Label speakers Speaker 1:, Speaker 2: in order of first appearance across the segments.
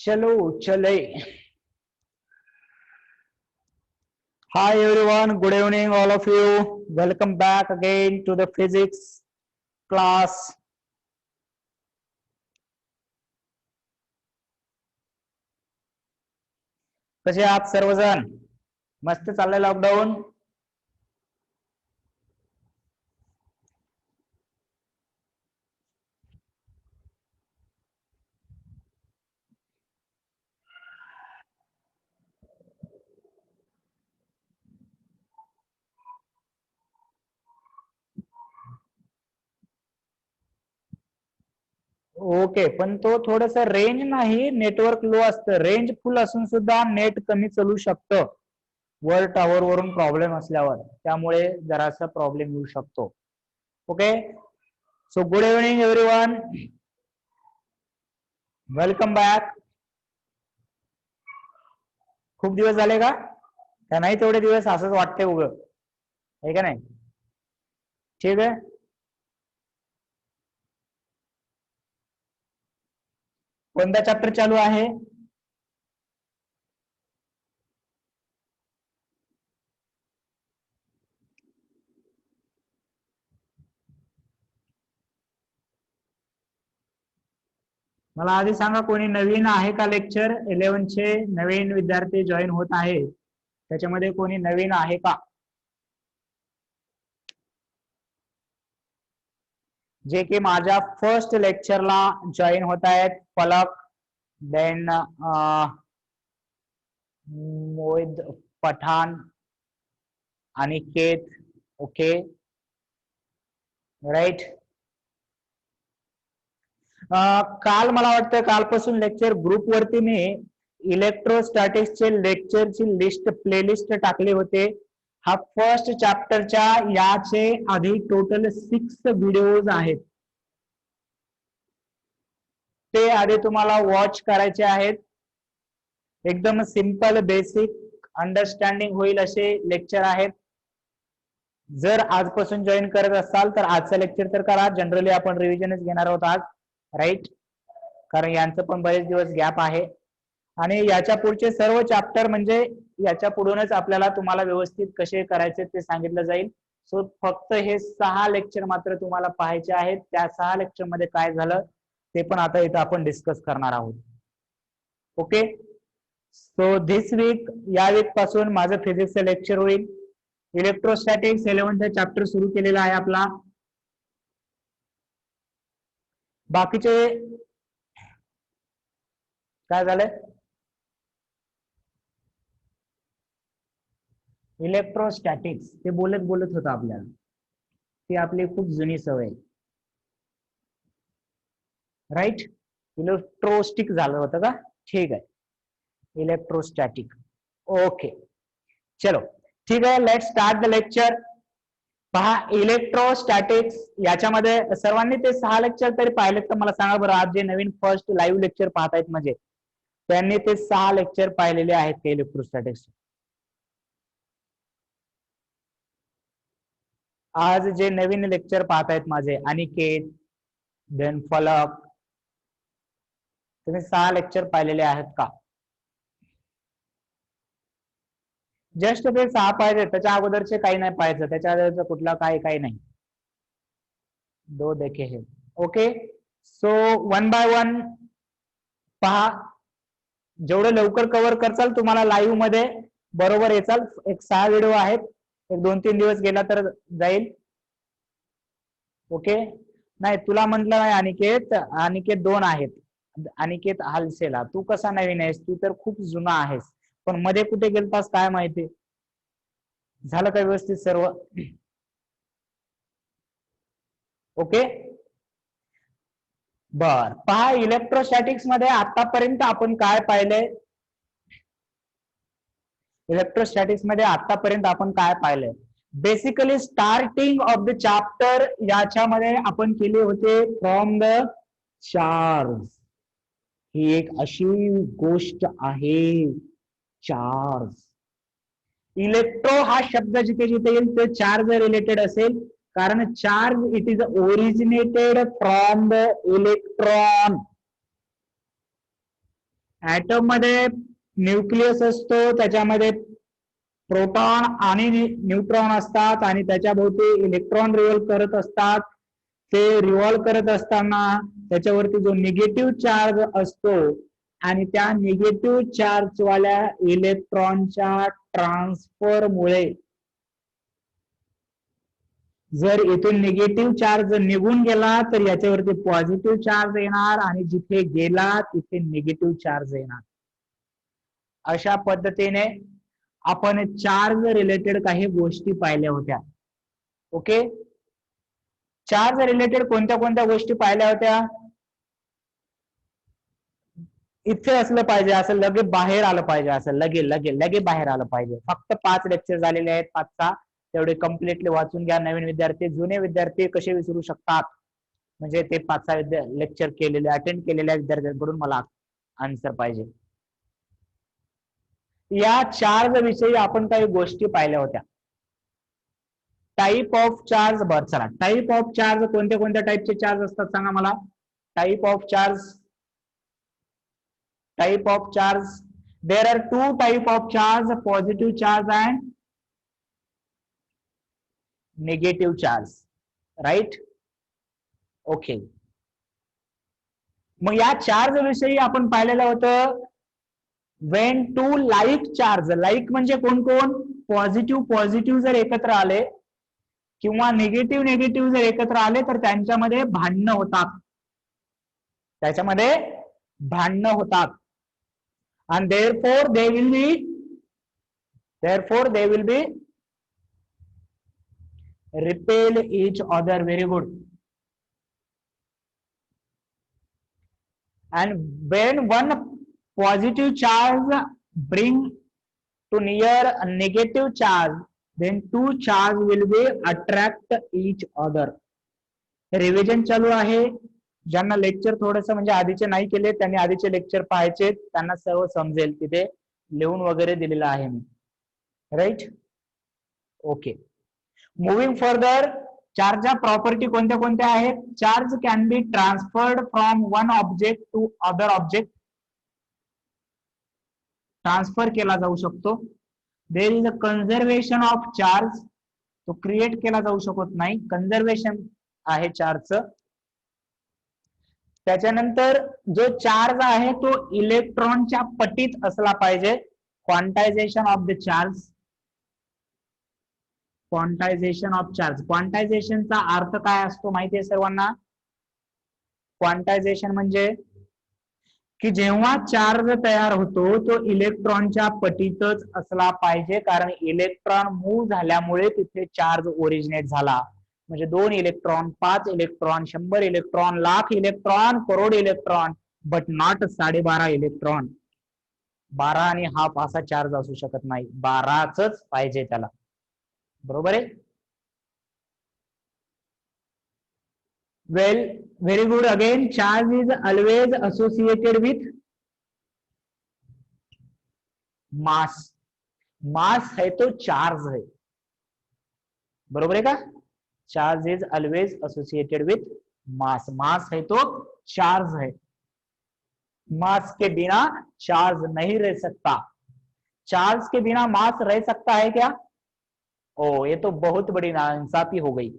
Speaker 1: चलो चले. Hi everyone, good evening all of you. Welcome back again to the physics class. कसे आहात सर्वजण? मस्त चाललंय लॉकडाऊन. ओके, पण तो थोडंसं रेंज नाही, नेटवर्क लो असतं. रेंज फुल असून सुद्धा नेट कमी चालू शकतं वर टॉवर वरून प्रॉब्लेम असल्यावर, त्यामुळे जरासा प्रॉब्लेम येऊ शकतो. Okay, so good evening everyone, welcome back. खूप दिवस झाले का? नाही तेवढे दिवस असंच वाटतंय उगं, आहे का नाही? ठीक आहे. कोणता चॅप्टर चालू आहे? मला आधी सांगा, कोणी नवीन आहे का? लेक्चर 11 चे नवीन विद्यार्थी जॉईन होत आहे, त्याच्यामध्ये कोणी नवीन आहे का? जे की माझ्या फर्स्ट लेक्चरला जॉईन होत आहेत. Palak, then Mohit Pathan, Aniket. Okay, right. काल मला वाटतं कालपासून लेक्चर ग्रुप वरती मी इलेक्ट्रोस्टॅटिक्सचे लेक्चरची लिस्ट प्लेलिस्ट टाकले होते. हा फर्स्ट चॅप्टरच्या याचे आधी टोटल 6 व्हिडिओज आहेत, ते आधी तुम्हाला वॉच करायचे आहेत. एकदम सिंपल बेसिक अंडरस्टँडिंग होईल असे लेक्चर आहेत. जर आजपासून जॉईन करत असाल तर आजचं लेक्चर तर करा. जनरली आपण रिव्हिजनच घेणार आहोत आज, राईट, कारण यांचं पण बरेच दिवस गॅप आहे. आणि याच्या पुढचे सर्व चॅप्टर म्हणजे याच्या पुढूनच आपल्याला तुम्हाला व्यवस्थित कसे करायचे ते सांगितलं जाईल. सो फक्त हे 6 लेक्चर मात्र तुम्हाला पाहायचे आहेत. त्या 6 लेक्चर मध्ये काय झालं ते पण आता इथं आपण डिस्कस करणार आहोत. ओके, सो धिस वीक, या वीक पासून माझं फिजिक्सचं लेक्चर होईल. इलेक्ट्रोस्टॅटिक्स 11th चॅप्टर सुरू केलेला आहे आपला. बाकीचे काय झालंय? इलेक्ट्रोस्टॅटिक्स ते बोलत बोलत होतं आपल्याला, ती आपली खूप जुनी सवय, राईट. इलेक्ट्रोस्टिक झालं होतं का? ठीक आहे, इलेक्ट्रोस्टॅटिक. ओके, चलो ठीक आहे, लेट स्टार्ट द लेक्चर. पहा, इलेक्ट्रोस्टॅटिक्स याच्यामध्ये सर्वांनी ते 6 लेक्चर तरी पाहिलेत तर मला सांगा बरं. आज जे नवीन फर्स्ट लाईव्ह लेक्चर पाहतायत म्हणजे त्यांनी ते 6 लेक्चर पाहिलेले आहेत का इलेक्ट्रोस्टॅटिक्स? आज जे नवीन लेक्चर पाहतायत माझे अनिकेत, देन फलक, तुम्ही 6 लेक्चर पाहिलेले आहेत का? जस्ट ते 6 पाहिजे, त्याच्या अगोदरचे काही नाही पाहायचं, त्याच्या अगोदरचं कुठला काही नाही. दो देखे हे. Okay, so one by one पहा, जेवढं लवकर कव्हर करचाल तुम्हाला लाईव्ह मध्ये बरोबर येचाल. एक 6 व्हिडिओ आहेत, एक 2-3 दिवस गेला तर जाईल. ओके, नाही तुला म्हटलं नाही अनिकेत, अनिकेत 2 आहेत. अनिकेत हालसेला, तू कसा नवीन आहेस? तू तर खूप जुना आहेस, पण मध्ये कुठे गेलतास काय माहिती. झालं का व्यवस्थित सर्व? ओके, बर. पहा, इलेक्ट्रोस्टॅटिक्स मध्ये आतापर्यंत आपण काय पाहिलंय? इलेक्ट्रोस्टॅटिक्स मध्ये आतापर्यंत आपण काय पाहिलंय? Basically starting of the chapter याच्यामध्ये आपण केले होते फ्रॉम द चार्ज. ही एक अशी गोष्ट आहे, चार्ज. इलेक्ट्रो हा शब्द जिथे जिथे येईल ते चार्ज रिलेटेड असेल, कारण charge it is originated from the electron. Atom मध्ये न्यूक्लियस असतो, त्याच्यामध्ये प्रोटॉन आणि न्यूट्रॉन असतात आणि त्याच्या भोवती इलेक्ट्रॉन रिव्हॉल्व करत असतात. ते रिव्हॉल्व करत असताना त्याच्यावरती जो निगेटिव्ह चार्ज असतो आणि त्या निगेटिव्ह चार्ज वाल्या इलेक्ट्रॉनच्या ट्रान्सफर मुळे जर इथून निगेटिव्ह चार्ज निघून गेला तर याच्यावरती पॉझिटिव्ह चार्ज येणार आणि जिथे गेला तिथे निगेटिव्ह चार्ज येणार. अशा पद्धतीने आपण चार्ज रिलेटेड काही गोष्टी पाहिल्या होत्या. ओके, चार्ज रिलेटेड कोणत्या कोणत्या गोष्टी पाहिल्या होत्या? इथे असलं पाहिजे, असं लगे बाहेर आलं पाहिजे, असं लगे लगे लगे बाहेर आलं पाहिजे. फक्त 5 लेक्चर झालेले आहेत, 5 तेवढे कम्प्लिटली वाचून घ्या. नवीन विद्यार्थी, जुने विद्यार्थी कसे विसरू शकतात, म्हणजे ते 5 लेक्चर केलेले अटेंड केलेल्या विद्यार्थ्यांकडून मला आन्सर पाहिजे. या चार्ज विषयी आपण काही गोष्टी पाहिल्या होत्या. Type of charge. बर चला, टाइप ऑफ चार्ज कोणत्या कोणत्या टाइपचे चार्ज असतात सांगा मला. Type of charge, type of charge. There are 2 type of charge, positive charge and negative charge, right? Okay. मग या चार्ज विषयी आपण पाहिलेलं होतं. when two like charge, like म्हणजे कोण कोण, पॉझिटिव्ह पॉझिटिव्ह जर एकत्र आले किंवा निगेटिव्ह निगेटिव्ह जर एकत्र आले तर त्यांच्यामध्ये भांडणं होतात, त्याच्यामध्ये भांडणं होतात. And therefore they will be repel each other. Very good. And when one positive charge bring to near a negative charge, then 2 charge will be attract each other. Revision चालू आहे. ज्यांना लेक्चर थोडस म्हणजे आधीचे नाही केले त्यांनी आधीचे लेक्चर पाहायचे, त्यांना सर्व समजेल. तिथे लिहून वगैरे दिलेलं आहे मी, राईट? Okay, moving further. चार्जच्या प्रॉपर्टी कोणत्या कोणत्या आहेत? Charge can be transferred from one object to other object. Transfer केला जाऊ शकतो. There is a conservation of charge. तो क्रिएट केला जाऊ शकत नाही, कन्झर्वेशन आहे चार्जचं. त्याच्यानंतर जो चार्ज आहे तो इलेक्ट्रॉनच्या पटीत असला पाहिजे. Quantization of the charge. Quantization of charge. क्वांटायझेशनचा अर्थ काय असतो माहिती आहे सर्वांना? क्वांटायझेशन म्हणजे की जेव्हा चार्ज तयार होतो तो इलेक्ट्रॉनच्या पटीतच असला पाहिजे, कारण इलेक्ट्रॉन मूव्ह झाल्यामुळे तिथे चार्ज ओरिजिनेट झाला. म्हणजे 2 electron, 5 electron, 100 electron, lakh electron, crore electron, but not 12.5 electron. 12.5 असा चार्ज असू शकत नाही, 12च पाहिजे त्याला. बरोबर आहे? Well, very good. Again, charge is always associated with mass. Mass है तो चार्ज है. बरोबर आहे का? Charge is always associated with mass. Mass है तो चार्ज है. मास के बिना चार्ज नहीं रह सकता. चार्ज के बिना मास रह सकता है क्या? ओ, ये तो बहुत बड़ी नाइंसाफी हो गई.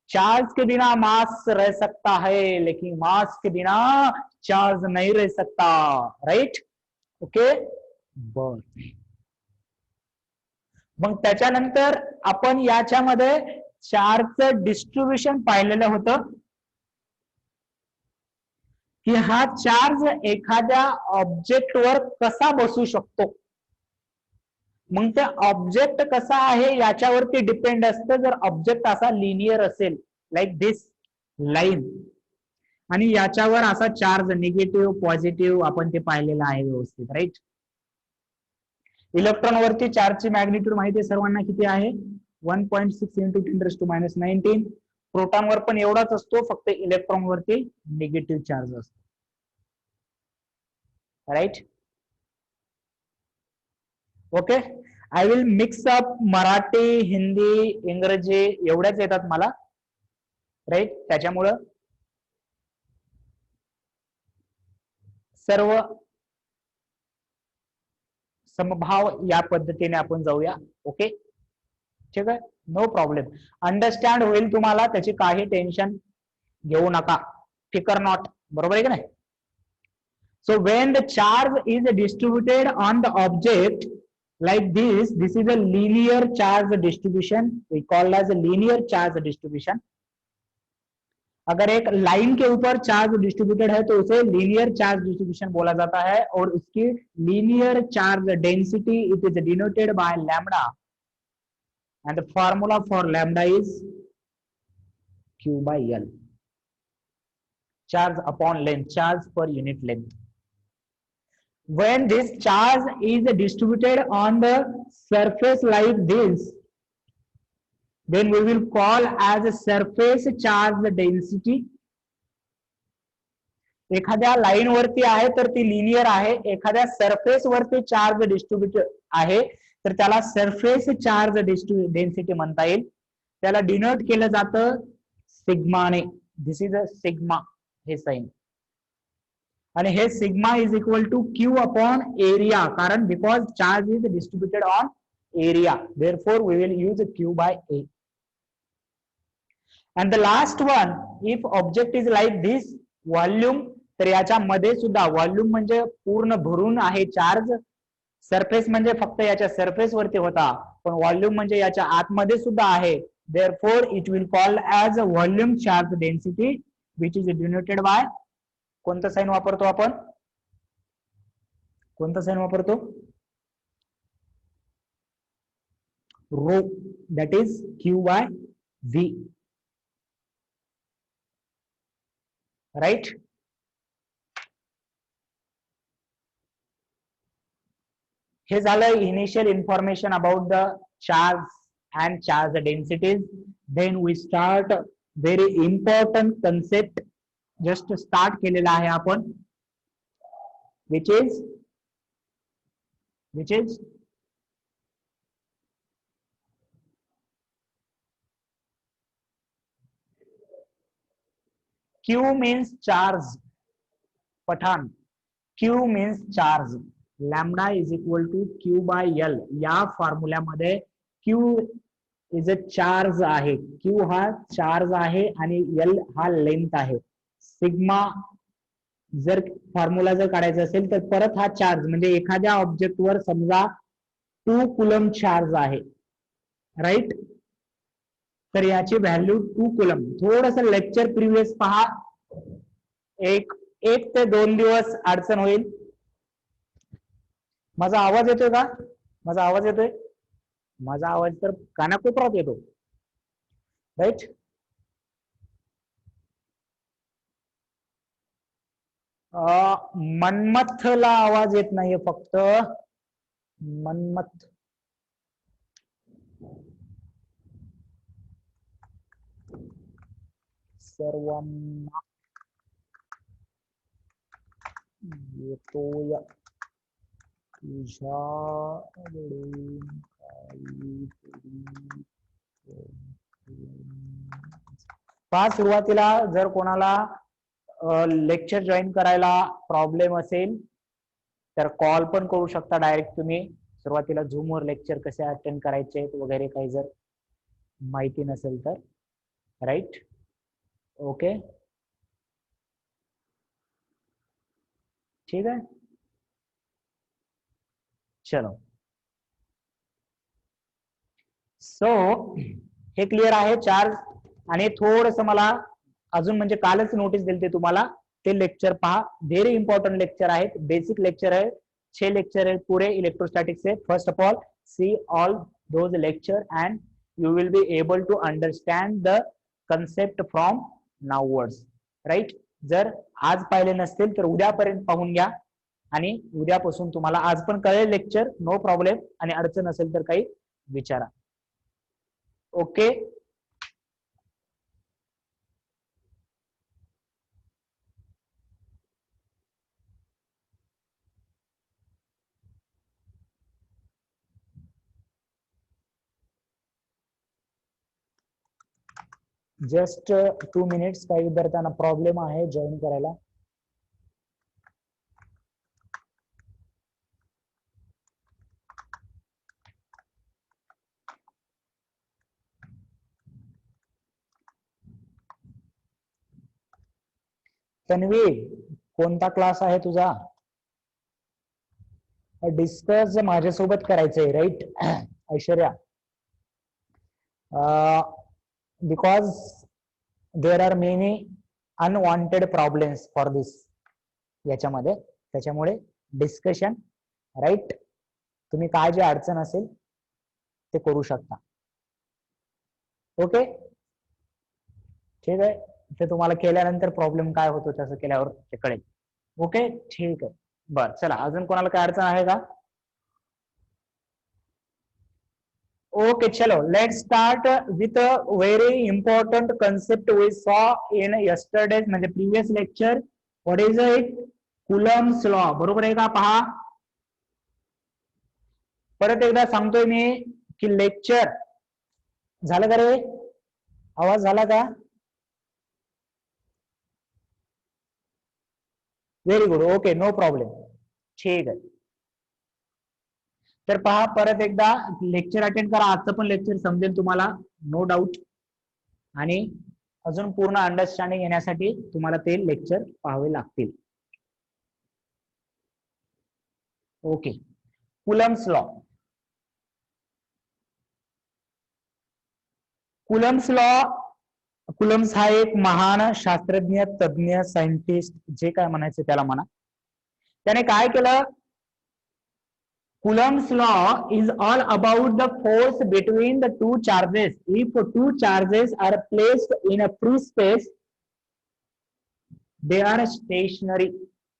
Speaker 1: चार्ज के बिना मास रह सकता है, लेकिन मास के बिना चार्ज नहीं रह सकता. राइट? ओके. बर, मग त्याच्यानंतर आपण याच्यामध्ये चार्जचं डिस्ट्रीब्युशन पाहिलेलं होतं की हा चार्ज एखाद्या ऑब्जेक्टवर कसा बसू शकतो. मग ते ऑब्जेक्ट कसा आहे याच्यावरती डिपेंड असतं. जर ऑब्जेक्ट असा लिनियर असेल, लाईक दिस लाईन, आणि याच्यावर असा चार्ज निगेटिव्ह पॉझिटिव्ह आपण ते पाहिलेलं आहे व्यवस्थित, राईट? इलेक्ट्रॉन वरती चार्जची मॅग्निट्यूड माहिती आहे सर्वांना किती आहे? 1.6 इंटू 10⁻⁹. प्रोटॉन वर पण एवढाच असतो, फक्त इलेक्ट्रॉन वरती निगेटिव्ह चार्ज असतो, right? Okay. I will mix up Marathi, Hindi, इंग्रजी एवढ्याच येतात मला, राईट? त्याच्यामुळं सर्व समभाव या पद्धतीने आपण जाऊया. ओके, ठीक आहे, नो प्रॉब्लेम. अंडरस्टँड होईल तुम्हाला, त्याची काही टेन्शन घेऊ नका. फिकर नॉट. बरोबर आहे की नाही? So when the charge is distributed on the object like this is a linear charge distribution. We call as a linear charge distribution. अगर एक लाइन के ऊपर चार्ज डिस्ट्रीब्यूटेड है तो उसे लीनियर चार्ज डिस्ट्रीब्यूशन बोला जाता है, और उसकी linear charge density it is denoted by lambda, end the formula for lambda is Q by L. Charge upon length, charge per unit length. When this charge is distributed on the surface like this, then we will call as a surface charge density. एखाद्या line वरती आहे तर ती linear आहे, एखाद्या surface वरती charge distributed आहे तर त्याला सरफेस चार्ज डेन्सिटी म्हणता येईल. त्याला डिनोट केलं जातं सिग्माने. दिस इज अ सिग्मा, हे साइन. आणि हे sigma is equal to Q upon area, कारण because charge is distributed on area, therefore we will use Q by A. And the last one, if object is like this, volume, तर याच्यामध्ये सुद्धा volume म्हणजे पूर्ण भरून आहे charge, surface म्हणजे फक्त याच्या सरफेस वरती होता, पण व्हॉल्यूम म्हणजे याच्या आतमध्ये सुद्धा आहे. Therefore it will call as volume charge density which is denoted by, कोणतं साइन वापरतो आपण, कोणतं साइन वापरतो, rho, that is Q by V. Right? हे झालं initial information about the charge and charge densities. Then we start very important concept, just start केलेला आहे आपण, which is Q means charge. Pathan, Q means charge. Lambda is equal to Q by L. या फॉर्म्युल्यामध्ये Q is a charge आहे, Q हा charge आहे आणि L हा लेंथ आहे. सिग्मा जर फॉर्म्युला जर काढायचा असेल तर परत हा चार्ज, म्हणजे एखाद्या ऑब्जेक्ट वर समजा 2 कुलम चार्ज आहे, राइट, तर याची व्हॅल्यू 2 कुलम. थोडस लेक्चर प्रिव्हियस पहा, एक ते 2 दिवस अडचण होईल. माझा आवाज येतोय का? माझा आवाज येतोय? माझा आवाज तर कानाकोपऱ्यात येतो, राइट? मनमथला आवाज येत नाहीये, फक्त मनमथ. सर्वांना येतोय तुझ्याकडून पहा, सुरुवातीला जर कोणाला लेक्चर जॉईन करायला प्रॉब्लेम असेल तर कॉल पण करू शकता डायरेक्ट तुम्ही. सुरुवातीला झूम वर लेक्चर कसे अटेंड करायचे वगैरे काही जर माहिती नसेल तर, राइट? ओके, ठीक आहे, चलो. सो हे क्लिअर आहे चार्ज. आणि थोडस मला अजून, म्हणजे कालच नोटीस दिली तुम्हाला, ते लेक्चर पहा, व्हेरी इंपॉर्टंट लेक्चर आहेत, बेसिक लेक्चर आहे, 6 लेक्चर आहेत पूरे इलेक्ट्रोस्टॅटिक्स से. First of all see all those lecture and you will be able to understand the concept from now onwards, right? जर आज पाहिले नसतील तर उद्यापर्यंत पाहून घ्या, आणि उद्यापासून तुम्हाला आज पण कळेल लेक्चर, नो प्रॉब्लेम. आणि अडचण असेल तर काही विचारा. Okay, just 2 minutes. काही विद्यार्थ्यांना प्रॉब्लेम आहे जॉईन करायला. तन्वी, कोणता क्लास आहे तुझा? डिस्कस माझ्यासोबत करायचंय, right Aishwarya? Because there are many unwanted problems for this याच्यामध्ये, त्याच्यामुळे डिस्कशन, राईट? तुम्ही काय जे अडचण असेल ते करू शकता. ओके, ठीक आहे. ते तुम्हाला केल्यानंतर प्रॉब्लेम काय होतो तसं केल्यावर ते कळेल. ओके, ठीक आहे. बर, चला अजून कोणाला काय अडचण आहे का? ओके, चलो let's start with a very important concept we saw in yesterday's म्हणजे previous lecture. What is it? Coulomb's law. बरोबर आहे का? पहा, परत एकदा सांगतोय मी की लेक्चर झालं का रे? आवाज झाला का? Very good. Okay, no problem. ठीक आहे. तर पहा, परत एकदा लेक्चर अटेंड करा. आजचं पण लेक्चर समजेल तुम्हाला, नो डाऊट. आणि अजून पूर्ण अंडरस्टँडिंग येण्यासाठी तुम्हाला ते लेक्चर पाहावे लागतील. Okay, Coulomb's law. Coulomb's law, Coulomb's हा एक महान शास्त्रज्ञ, तज्ञ, सायंटिस्ट, जे काय म्हणायचं त्याला म्हणा. त्याने काय केलं? Coulomb's law is all about the force between the two charges. If two charges are placed in a free space, they are stationary.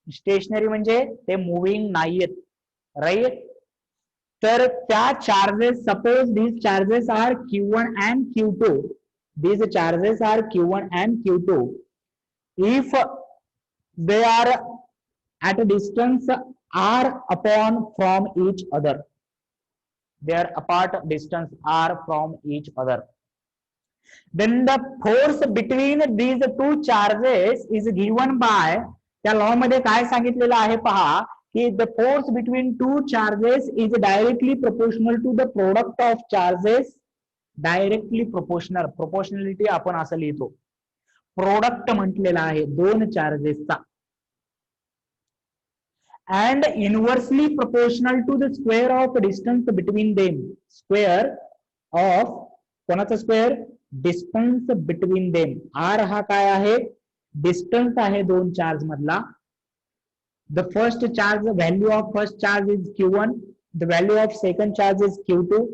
Speaker 1: Stationary म्हणजे ते मूव्हिंग नाहीयेत, राईट? तर त्या charges, suppose these charges are Q1 and Q2. These charges are Q1 and Q2. If they are at a distance r upon from each other, they are apart distance r from each other, then the force between these two charges is given by, त्या law मध्ये काय सांगितलेलं आहे पहा, की the force between two charges is directly proportional to the product of charges. Directly proportional, proportionality आपण असं लिहितो, प्रोडक्ट म्हटलेला आहे दोन चार्जेसचा. And inversely proportional to the square of distance between them. Square of कोणाचा square? Distance between them. R हा काय आहे? Distance आहे दोन चार्ज मधला. The first charge, value of first charge is Q1, the value of second charge is Q2.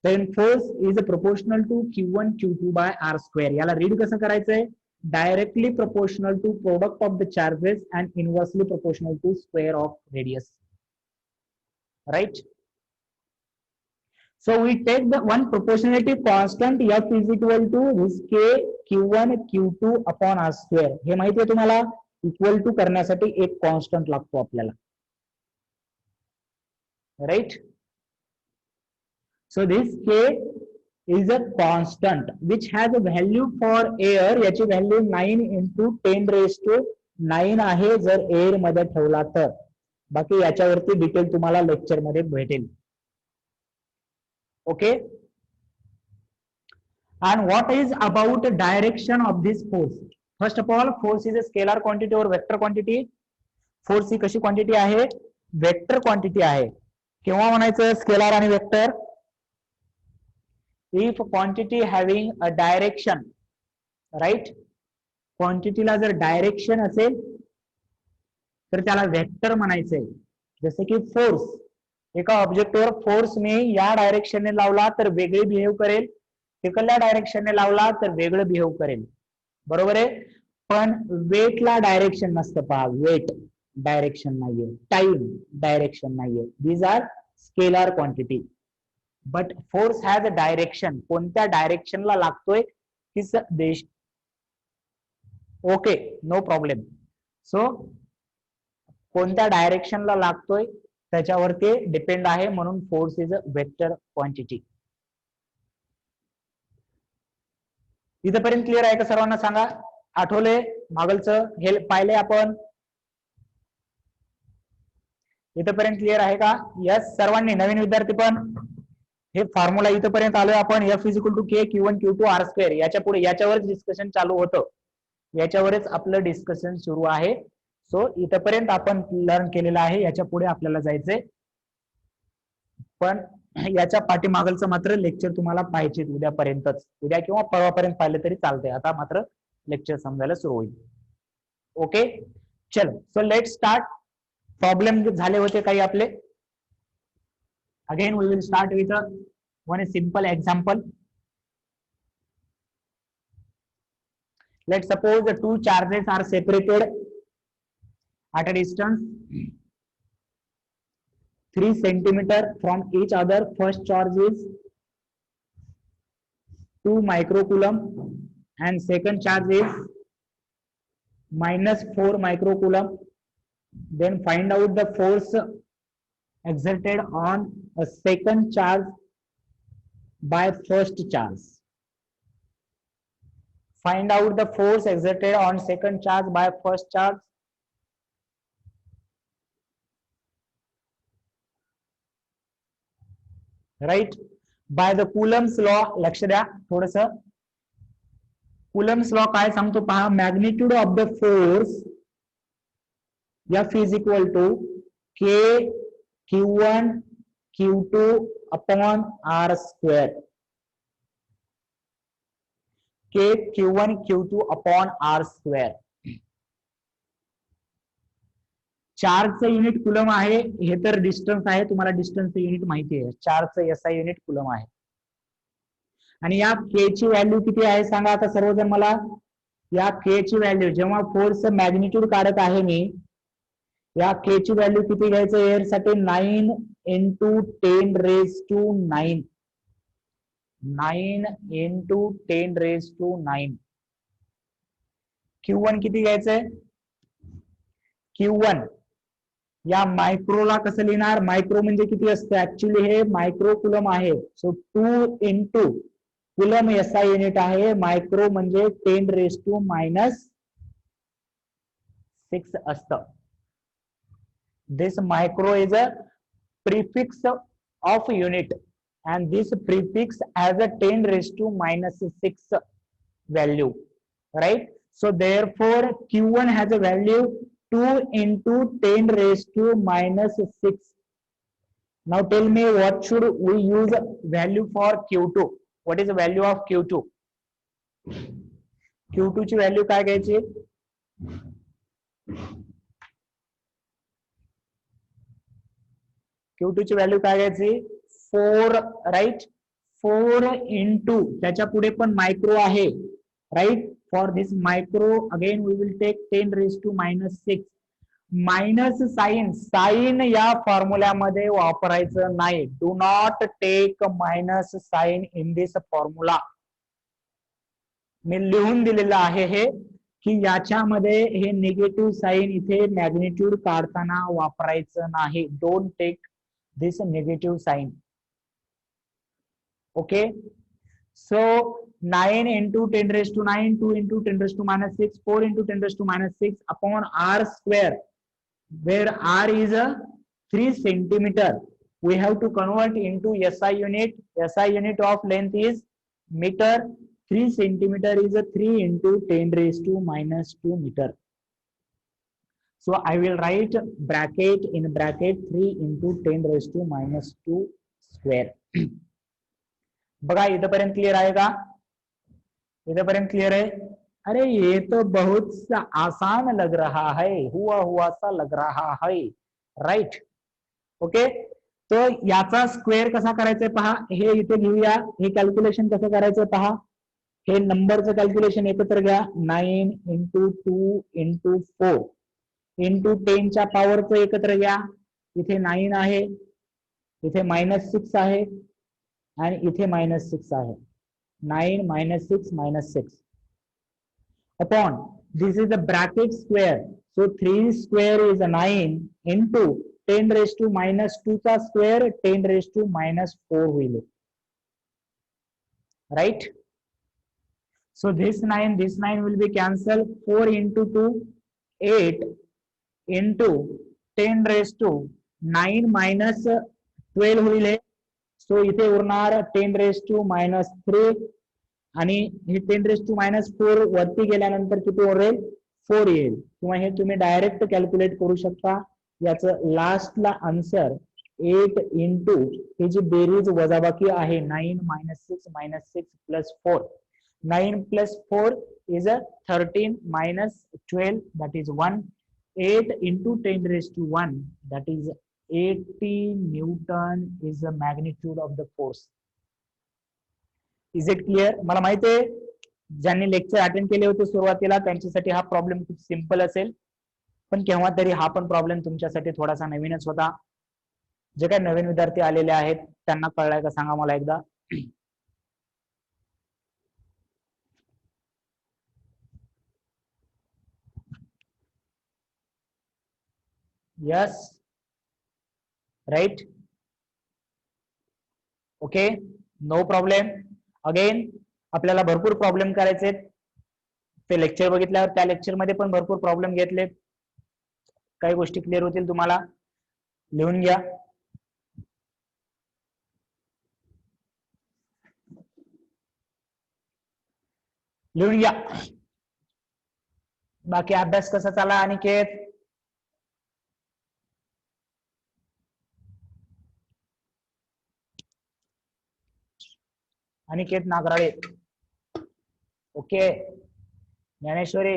Speaker 1: then force is proportional to Q1 Q2 by R square. याला read कसं करायचंय? Directly proportional to product of the charges and inversely proportional to square of radius, right? So we take the one proportionality constant F is equal to this K Q1 Q2 upon R square. हे माहिती आहे तुम्हाला? Equal to करण्यासाठी एक constant लागतो आपल्याला, right? So this K is a constant which has a value for air. याची value 9 into 10 raised to 9 आहे जर एअर मध्ये ठेवला तर. बाकी याच्यावरती डिटेल तुम्हाला लेक्चर मध्ये भेटेल. Okay, and what is about direction of this force? First of all, force is a scalar quantity or vector quantity. Force ही कशी क्वांटिटी आहे? वेक्टर क्वांटिटी आहे. केव्हा म्हणायचं स्केलार आणि vector? if quantity having a direction, right? क्वांटिटीला जर direction असेल तर त्याला वेक्टर म्हणायचंय. जसे की फोर्स, एका ऑब्जेक्टवर फोर्स मी या डायरेक्शनने लावला तर वेगळे बिहेव करेल, तिकडल्या डायरेक्शनने लावला तर वेगळं बिहेव करेल, बरोबर आहे? पण वेटला डायरेक्शन नसतं पहा, वेट डायरेक्शन नाहीये, टाइम डायरेक्शन नाहीये. These are scalar quantity. But force has a direction. कोणत्या डायरेक्शनला लागतोय तीच देश. Okay, no problem. सो कोणत्या डायरेक्शनला लागतोय त्याच्यावर ते डिपेंड आहे, म्हणून force is a vector quantity. इथपर्यंत क्लिअर आहे का सर्वांना? सांगा. आठवले मागलचं हे पाहिले आपण? इथपर्यंत क्लिअर आहे का? यस सर्वांनी, नवीन विद्यार्थी पण हे फॉर्म्युला इथपर्यंत आलोय आपण. F is equal to K Q1 Q2 R square. याच्या पुढे याच्यावरच डिस्कशन चालू होतं. याच्यावरच आपलं डिस्कशन सुरू आहे. सो इथपर्यंत आपण लर्न केलेलं आहे, याच्या पुढे आपल्याला जायचंय. पण याच्या पाठीमागलचं मात्र लेक्चर तुम्हाला पाहिजे उद्यापर्यंतच, उद्या किंवा परवापर्यंत पाहिलं तरी चालतंय. आता मात्र लेक्चर समजायला सुरू होईल. ओके, चलो. So let start. प्रॉब्लेम झाले होते काही आपले. Again we will start with one simple example. Let's suppose the two charges are separated at a distance 3 centimeter from each other. First charge is 2 microcoulomb and second charge is minus 4 microcoulomb. Then find out the force exerted on a second charge by first charge. Find out the force exerted on second charge by first charge. Right? By the Coulomb's law. लक्ष द्या थोडस. Coulomb's law काय सांगतो पहा. Magnitude of the force F is equal to K Q1 Q2 upon R square. K Q1 Q2 upon R square. चार्जचं unit coulomb आहे, हे तर डिस्टन्स आहे, तुम्हाला डिस्टन्सचं युनिट माहिती आहे. चार्जचं SI युनिट कुलम आहे. आणि या K ची व्हॅल्यू किती आहे सांगा आता सर्वजण मला. या K ची व्हॅल्यू, जेव्हा फोर्स मॅग्निट्यूड काढत आहे मी, या K ची व्हॅल्यू किती घ्यायचं एअर साठी. 9 into 10 raised to 9. 9 into 10 raised to 9. Q1 किती घ्यायचंय. Q1 या मायक्रोला कसं लिहिणार. मायक्रो म्हणजे किती असतं ऍक्च्युली, हे मायक्रो कुलम आहे. So 2 into coulomb SI unit आहे. मायक्रो म्हणजे 10 raised to minus 6 असतं. This micro is a prefix of unit and this prefix has a 10 raised to minus 6 value, right? So therefore Q1 has a value 2 into 10 raised to minus 6. Now tell me what should we use value for Q2. What is the value of Q2? Q2 ची value काय घ्यायची. Q2 ची value काय घ्यायची. 4, right. 4 into त्याच्या पुढे पण micro आहे, right. For this micro again we will take 10 raised to minus 6. Minus sign, sign या फॉर्म्युल्यामध्ये वापरायचं नाही. Do not take minus sign in this formula. मी लिहून दिलेलं आहे हे की याच्यामध्ये हे निगेटिव्ह साइन इथे मॅग्निट्यूड काढताना वापरायचं नाही. Don't take this negative sign. Okay, so 9 into 10 raised to 9, 2 into 10 raised to minus 6, 4 into 10 raised to minus 6 upon R square, where R is a 3 centimeter. We have to convert into SI unit. SI unit of length is meter. 3 centimeter is a 3 into 10 raised to minus 2 meter. So I will write bracket in bracket 3 into 10 raised to minus 2 square. बघा इथपर्यंत clear आहे का. इथपर्यंत clear है. अरे ये तो बहुत आसान लग रहा है, हुआ सा लग रहा है, राइट. ओके, तो याचा स्क्वेअर कसा करायचा पहा. हे इथे घेऊया. हे कॅल्क्युलेशन कसं करायचं पहा. हे नंबरचं कॅल्क्युलेशन एकत्र घ्या. 9 into 2 into 4 into 10 च्या पॉवरचं एकत्र घ्या. इथे 9 आहे, इथे -6 आहे आणि इथे -6 आहे. 9 -6 -6 upon this is the bracket square. So 3 square is 9 into 10 raised to minus 2 चा square 10 raised to minus 4 होईल, right. So this 9 will be cancelled. 4 into 2 8 into 10 raised to 9 minus 12 होईल. सो इथे उरणार 10 raised to minus 3 आणि हे 10⁻⁴ वरती गेल्यानंतर किती होईल 4 येईल, किंवा हे तुम्ही डायरेक्ट कॅल्क्युलेट करू शकता. याचं लास्टला आन्सर 8 इंटू ही जी बेरीज वजाबाकी आहे 9 - 6 - 6 + 4, 9 + 4 is a 13 - 12 that is 1, 8 into 10⁻⁴ that is 80 Newton is the magnitude of the force. Is it clear? मला माहिती आहे ज्यांनी लेक्चर अटेंड केले होते सुरुवातीला त्यांच्यासाठी हा प्रॉब्लेम खूप सिंपल असेल, पण केव्हा तरी हा पण प्रॉब्लेम तुमच्यासाठी थोडासा नवीनच होता. जे काही नवीन विद्यार्थी आलेले आहेत त्यांना कळलाय का सांगा मला एकदा. Yes, right, okay, no problem. Again आपल्याला भरपूर प्रॉब्लेम करायचे, ते लेक्चर बघितल्यावर त्या लेक्चर मध्ये पण भरपूर प्रॉब्लेम घेतले, काही गोष्टी क्लिअर होतील तुम्हाला. लिहून घ्या. लिहून घ्या. बाकी अभ्यास कसा चालला अनिकेत? अनिकेत नागराळे, ओके. ज्ञानेश्वरी,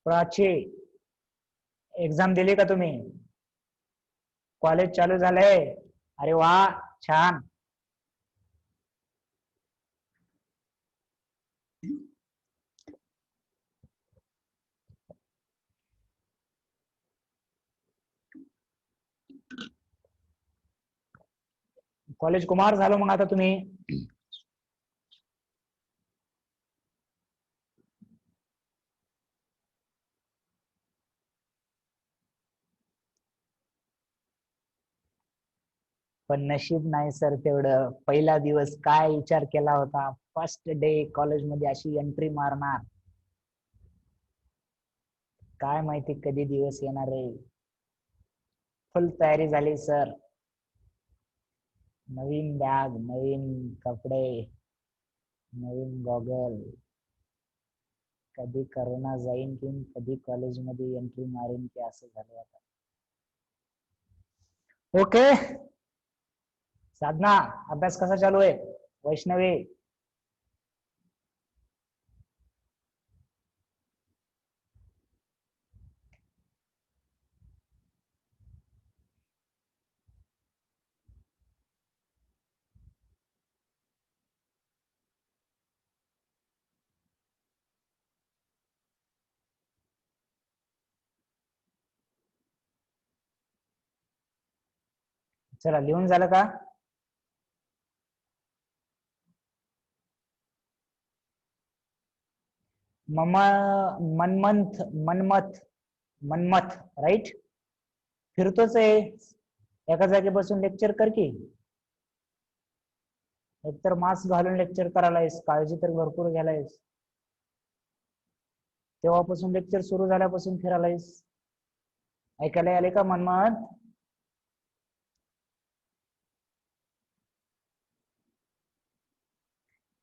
Speaker 1: प्राची, एक्झाम दिली का तुम्ही? कॉलेज चालू झालंय? अरे वा, छान. कॉलेज कुमार झालो मग आता तुम्ही. पण नशीब नाही सर तेवढं. पहिला दिवस काय विचार केला होता, फर्स्ट डे कॉलेज मध्ये अशी एंट्री मारणार, काय माहिती कधी दिवस येणार आहे. फुल तयारी झाली सर, नवीन बॅग, नवीन कपडे, नवीन गॉगल. कधी करोना जाईन की कधी कॉलेज मध्ये एंट्री मारेन की असं झालं आता. ओके. साधना, अभ्यास कसा चालू आहे? वैष्णवी, चला लिहून झालं का? मनमथ, मनमथ, मनमथ, राईट. फिरतोच आहे, एका जागी बसून लेक्चर कर की. एकतर मास्क घालून लेक्चर करायलायस, काळजी तर भरपूर घ्यायलायस. तेव्हापासून लेक्चर सुरू झाल्यापासून फिरायलायस. ऐकायला आले का मनमथ?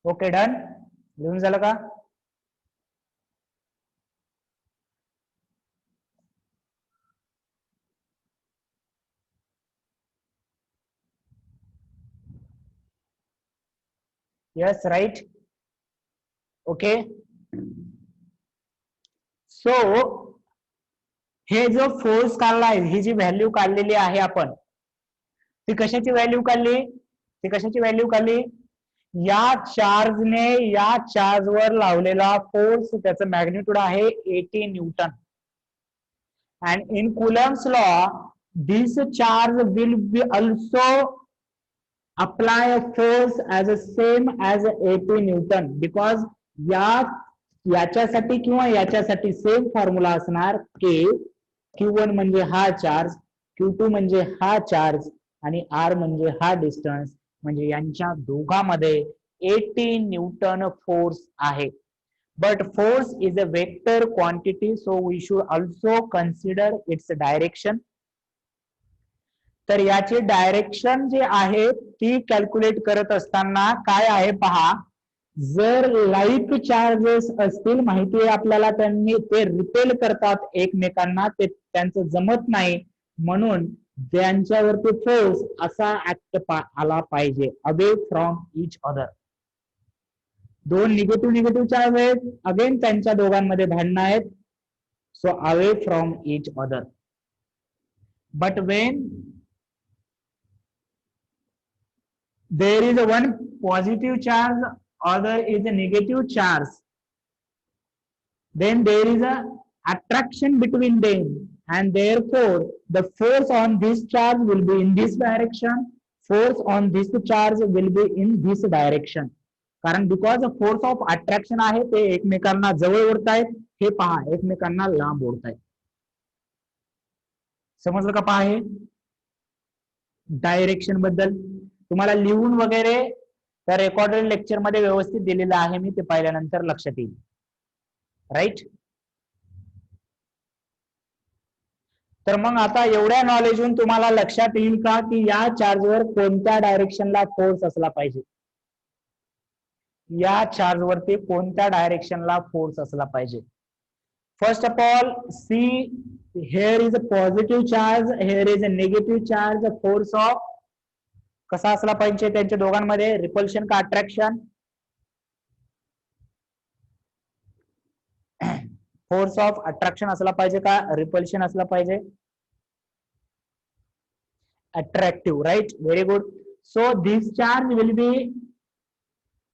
Speaker 1: Okay, done. लिहून झालं का? Yes, right, okay. सो हे जो फोर्स काढलाय, ही जी व्हॅल्यू काढलेली आहे आपण, ती कशाची व्हॅल्यू काढली? ती कशाची व्हॅल्यू काढली? या चार्जने या चार्जवर लावलेला फोर्स, त्याचं मॅग्निट्यूड आहे 80 Newton. and in Coulomb's law this charge will be also apply a force as a same as 80 Newton, because याच्यासाठी किंवा याच्यासाठी सेम फॉर्म्युला असणार के. Q1 म्हणजे हा चार्ज, Q2 म्हणजे हा चार्ज, आणि R म्हणजे हा डिस्टन्स. म्हणजे यांच्या दोघांमध्ये 80 न्यूटन फोर्स आहे. But force is a vector quantity, so we should also consider its direction. तर याची डायरेक्शन जे आहे ती कॅल्क्युलेट करत असताना काय आहे पहा, जर लाईक चार्जेस असतील, माहिती आहे आपल्याला त्यांनी ते रिपेल करतात एकमेकांना, ते त्यांचं जमत नाही, म्हणून त्यांच्यावरती फोर्स असा ऍक्ट आला पाहिजे, अवे फ्रॉम इच अदर. दोन निगेटिव्ह चार्ज आहेत, अगेन त्यांच्या दोघांमध्ये भांडणं आहेत, so away from each other. But Wien there is one positive charge, other is a negative charge, then there is a attraction between them, and therefore the force on this charge will be in this direction, force on this charge will be in this direction. कारण because force of attraction आहे, ते एकमेकांना जवळ ओढतायत, हे पहा एकमेकांना लांब ओढतायत. समजलं का पहा हे डायरेक्शन बद्दल? तुम्हाला लिहून वगैरे त्या रेकॉर्डेड लेक्चर मध्ये व्यवस्थित दिलेलं आहे, मी ते पाहिल्यानंतर लक्षात येईल. राईट. तर मग आता एवढ्या नॉलेजहून तुम्हाला लक्षात येईल का की या चार्जवर कोणत्या डायरेक्शनला फोर्स असला पाहिजे, या चार्जवरती कोणत्या डायरेक्शनला फोर्स असला पाहिजे. First of all see, here is a positive charge, here is a negative charge, force of कसा असला पाहिजे त्यांच्या दोघांमध्ये, रिपल्शन का अट्रॅक्शन? फोर्स ऑफ अट्रॅक्शन असला पाहिजे का रिपल्शन असला पाहिजे? Attractive. Right, very good. So this charge will be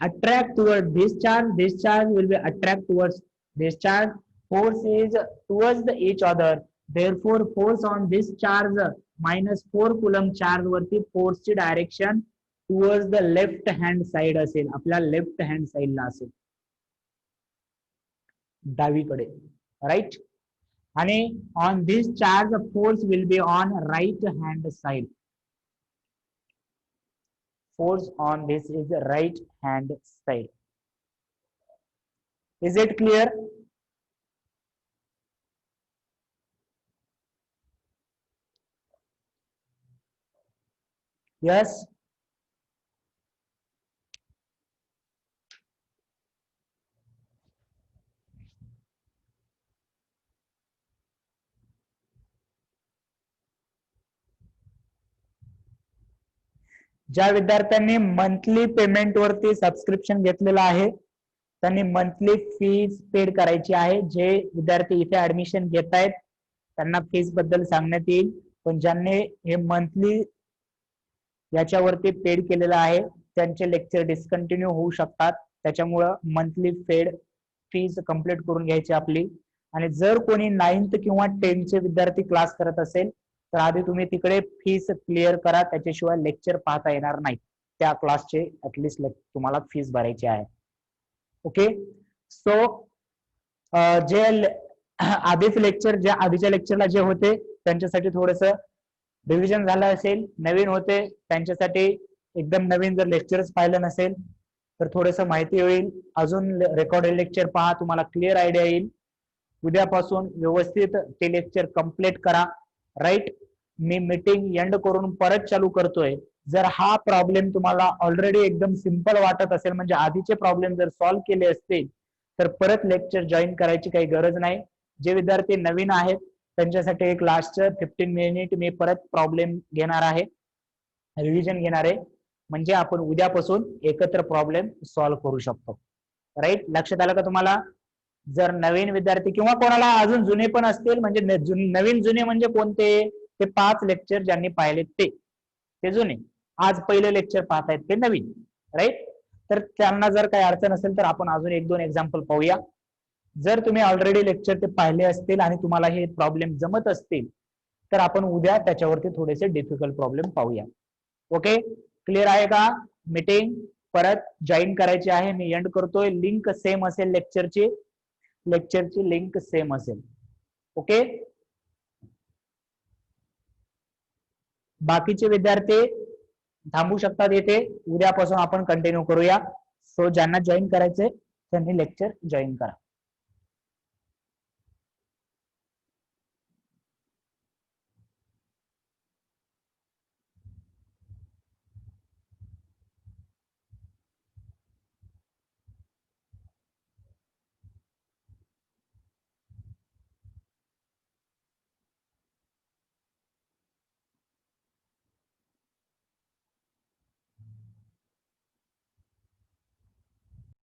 Speaker 1: attract towards this charge will be attract towards this charge, force is towards the each other, therefore force on this charge minus 4 coulomb charge वरती force ची direction towards the left hand side असेल, आपल्या left hand साइडला असेल, डावीकडे. Right. आणि on this charge force will be on right hand side, force on this is the right hand side. Is it clear? Yes. ज्या विद्यार्थ्यांनी monthly payment वरती subscription घेतलेलं आहे त्यांनी मंथली फीज पेड करायची आहे. जे विद्यार्थी इथे ऍडमिशन घेत आहेत त्यांना फीज बद्दल सांगण्यात येईल, पण ज्यांनी हे मंथली याच्यावरती पेड केलेलं आहे त्यांचे लेक्चर डिस्कंटिन्यू होऊ शकतात, त्याच्यामुळं मंथली पेड फीज कंप्लीट करून घ्यायची आपली. आणि जर कोणी 9th किंवा 10th चे विद्यार्थी क्लास करत असेल तर आधी तुम्ही तिकडे फीस क्लिअर करा, त्याच्याशिवाय लेक्चर पाहता येणार नाही. त्या क्लासचे ऍटलिस्ट तुम्हाला फीस भरायची आहे. ओके. सो जे आधीच लेक्चर, ज्या आधीच्या लेक्चरला जे होते त्यांच्यासाठी थोडस रिव्हिजन झालं असेल, नवीन होते त्यांच्यासाठी एकदम नवीन, जर लेक्चरच पाहिलं नसेल तर थोडस माहिती होईल. अजून रेकॉर्डेड लेक्चर पहा, तुम्हाला क्लिअर आयडिया येईल. उद्यापासून व्यवस्थित ते लेक्चर कंप्लीट करा. राईट. मी मीटिंग एंड करून परत चालू करतोय. जर हा प्रॉब्लेम तुम्हाला ऑलरेडी एकदम सिंपल वाटत असेल, म्हणजे आधीचे प्रॉब्लेम जर सॉल्व्ह केले असतील तर परत लेक्चर जॉईन करायची काही गरज नाही. जे विद्यार्थी नवीन आहेत त्यांच्यासाठी एक लास्टचं 15 मिनिट मी परत प्रॉब्लेम घेणार आहे, रिव्हिजन घेणार आहे, म्हणजे आपण उद्यापासून एकत्र प्रॉब्लेम सॉल्व्ह करू शकतो. राईट. लक्षात आलं का तुम्हाला? जर नवीन विद्यार्थी किंवा कोणाला अजून जुने पण असतील, म्हणजे नवीन जुने म्हणजे कोणते, ते 5 लेक्चर ज्यांनी पाहिले ते जुने, आज पहिले लेक्चर पाहतायत ते नवीन. राईट. तर त्यांना जर काही अडचण असेल तर आपण अजून 1-2 एक्झाम्पल पाहूया. जर तुम्ही ऑलरेडी लेक्चर ते पाहिले असतील आणि तुम्हाला हे प्रॉब्लेम जमत असतील तर आपण उद्या त्याच्यावरती थोडेसे डिफिकल्ट प्रॉब्लेम पाहूया. ओके. क्लिअर आहे का? मीटिंग परत जॉईन करायची आहे, मी एंड करतोय. लिंक सेम असेल, लेक्चरची लिंक सेम असेल. ओके. बाकीचे विद्यार्थी थांबू शकतात येथे, उद्यापासून आपण कंटिन्यू करूया. सो ज्यांना जॉईन करायचंय त्यांनी लेक्चर जॉईन करा.